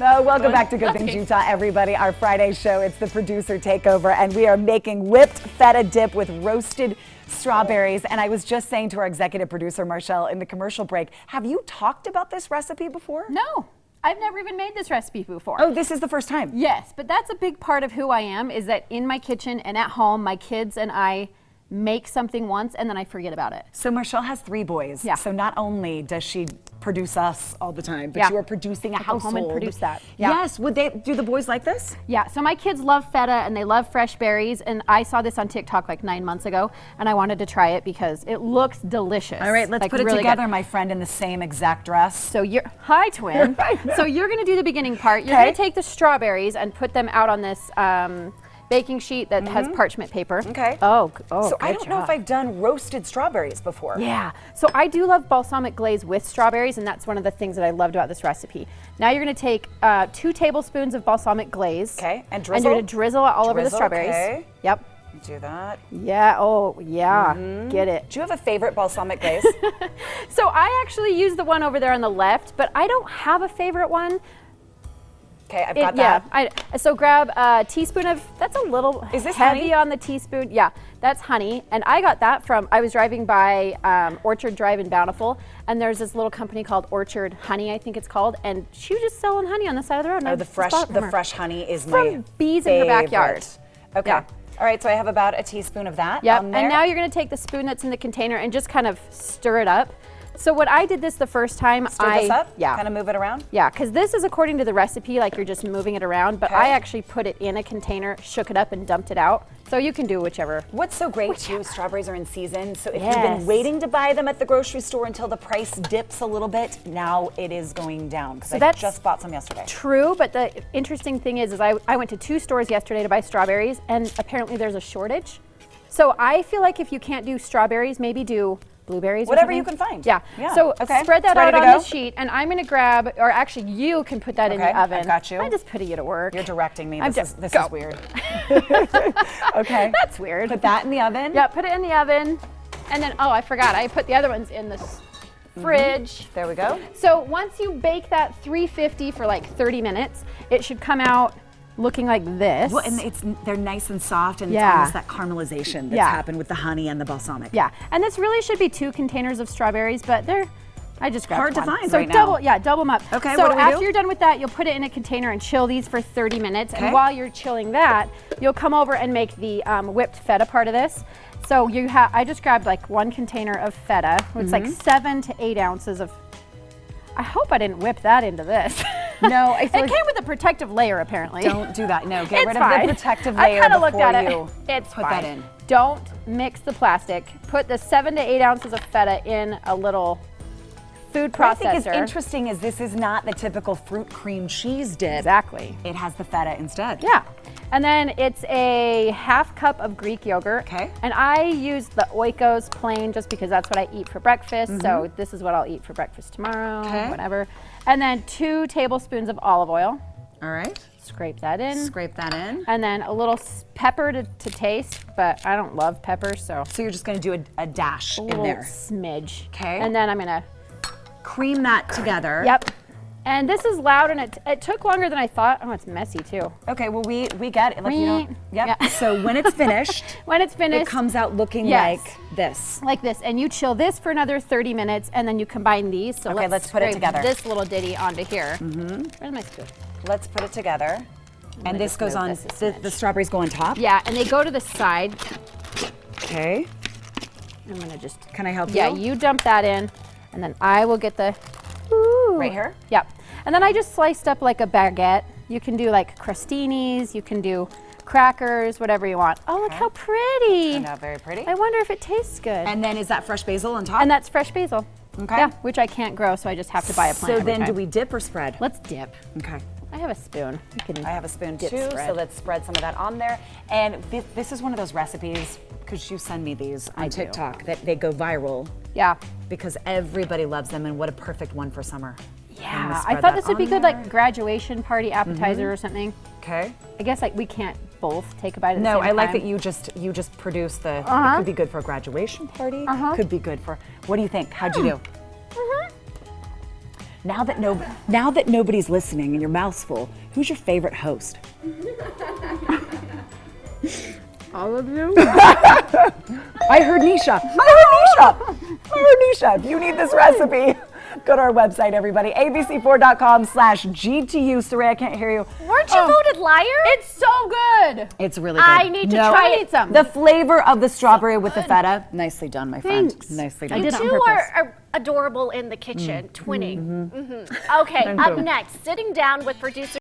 Welcome back to Good Things Utah, everybody. Our Friday show, it's the producer takeover, and we are making whipped feta dip with roasted strawberries. And I was just saying to our executive producer, Marchelle, in the commercial break, have you talked about this recipe before? No, I've never even made this recipe before. Oh, this is the first time? Yes, but that's a big part of who I am, is that in my kitchen and at home, my kids and I make something once and then I forget about it. So Marchelle has 3 boys. Yeah. So not only does she produce us all the time, but you are producing a household. Home and produce that. Yeah. Yes. Do the boys like this? Yeah. So my kids love feta and they love fresh berries, and I saw this on TikTok like 9 months ago, and I wanted to try it because it looks delicious. All right, let's put it together, my friend, in the same exact dress. So hi, twin. So you're going to do the beginning part. You're going to take the strawberries and put them out on this baking sheet that has parchment paper. Okay. Oh, so I don't know if I've done roasted strawberries before. Yeah. So I do love balsamic glaze with strawberries, and that's one of the things that I loved about this recipe. Now you're going to take 2 tablespoons of balsamic glaze. Okay. And drizzle. And you're going to drizzle it all over the strawberries. Okay. Yep. Do that. Yeah. Oh, yeah. Get it. Do you have a favorite balsamic glaze? So I actually use the one over there on the left, but I don't have a favorite one. Okay, I've got that. Yeah, so grab a teaspoon of, that's a little heavy honey? on the teaspoon. Yeah, that's honey. And I got that from, I was driving by Orchard Drive in Bountiful, and there's this little company called Orchard Honey, I think it's called, and she was just selling honey on the side of the road. Oh, the fresh honey is my from bees in her backyard. Okay. Yeah. All right, so I have about a teaspoon of that. Yep, and now you're going to take the spoon that's in the container and just kind of stir it up. So what I did this the first time, Stir this up? Yeah. Kind of move it around? Yeah, because this is according to the recipe, like you're just moving it around, but I actually put it in a container, shook it up, and dumped it out. So you can do whichever. What's so great too, strawberries are in season, so if you've been waiting to buy them at the grocery store until the price dips a little bit, now it is going down, because I just bought some yesterday. True, but the interesting thing is I went to 2 stores yesterday to buy strawberries, and apparently there's a shortage. So I feel like if you can't do strawberries, maybe do blueberries, whatever you can find. Yeah. So spread that out on the sheet, and I'm going to grab, or actually you can put that in the oven. I got you. I'm just putting you to work. You're directing me. This is weird. Okay. That's weird. Put that in the oven. Yeah, put it in the oven. And then, oh, I forgot. I put the other ones in the fridge. There we go. So once you bake that 350 for like 30 minutes, it should come out looking like this. Well, and they're nice and soft, and it's almost that caramelization that's happened with the honey and the balsamic. Yeah, and this really should be 2 containers of strawberries, but I just grabbed hard to find so right now. double them up. Okay, so what do we after do? you're done with that, you'll put it in a container and chill these for 30 minutes. And while you're chilling that, you'll come over and make the whipped feta part of this. So I just grabbed like 1 container of feta. It's like 7 to 8 ounces of. I hope I didn't whip that into this. No, I feel it came with a protective layer apparently. Don't do that. No, get rid fine. of the protective layer I kind of before looked at you It's put fine. that in. Don't mix the plastic. Put the 7 to 8 ounces of feta in a little food processor. What I think is interesting is this is not the typical fruit cream cheese dip. Exactly. It has the feta instead. Yeah. And then it's a 1/2 cup of Greek yogurt. Okay. And I use the Oikos plain just because that's what I eat for breakfast. So this is what I'll eat for breakfast tomorrow, whatever. And then 2 tablespoons of olive oil. All right. Scrape that in. Scrape that in. And then a little pepper to taste, but I don't love pepper, so. So you're just going to do a dash in there. Smidge. Okay. And then I'm going to cream that together. Yep. And this is loud, and it took longer than I thought. Oh, it's messy too. Okay, well we get it. Like you don't. Yep. Yeah. So when it's finished, it comes out looking like this. Like this, and you chill this for another 30 minutes, and then you combine these. So let's put it together. This little ditty onto here. Where's my spoon? Let's put it together. And this goes on. The strawberries go on top. Yeah, and they go to the side. Okay. I'm gonna just. Can I help you? Yeah, you dump that in, and then I will get the. Right here? Yep. And then I just sliced up like a baguette. You can do like crostinis, you can do crackers, whatever you want. Oh, look how pretty. I know, very pretty. I wonder if it tastes good. And then is that fresh basil on top? And that's fresh basil. Okay. Yeah, which I can't grow, so I just have to buy a plant. So then do we dip or spread? Let's dip. Okay. I have a spoon. I have a spoon too, spread. so let's spread some of that on there. And this is one of those recipes, because you send me these on TikTok, that they go viral. Yeah. Because everybody loves them, and what a perfect one for summer. Yeah, I thought this would be good, like graduation party appetizer or something. Okay. I guess like we can't both take a bite at the No, same time. I like that you just produce the. It could be good for a graduation party. Could be good for. What do you think? How'd you do? Now that nobody's listening and your mouth's full, who's your favorite host? All of you? I heard Nisha. If you need this recipe, go to our website, everybody. abc4.com/GTU. Saray, I can't hear you. Weren't you voted liar? It's so good. It's really good. I need to try it. Some. The flavor of the strawberry with the feta. Nicely done, my friend. Thanks. Nicely I done. did it on You purpose. are adorable in the kitchen, twinning. Okay, up next, sitting down with producer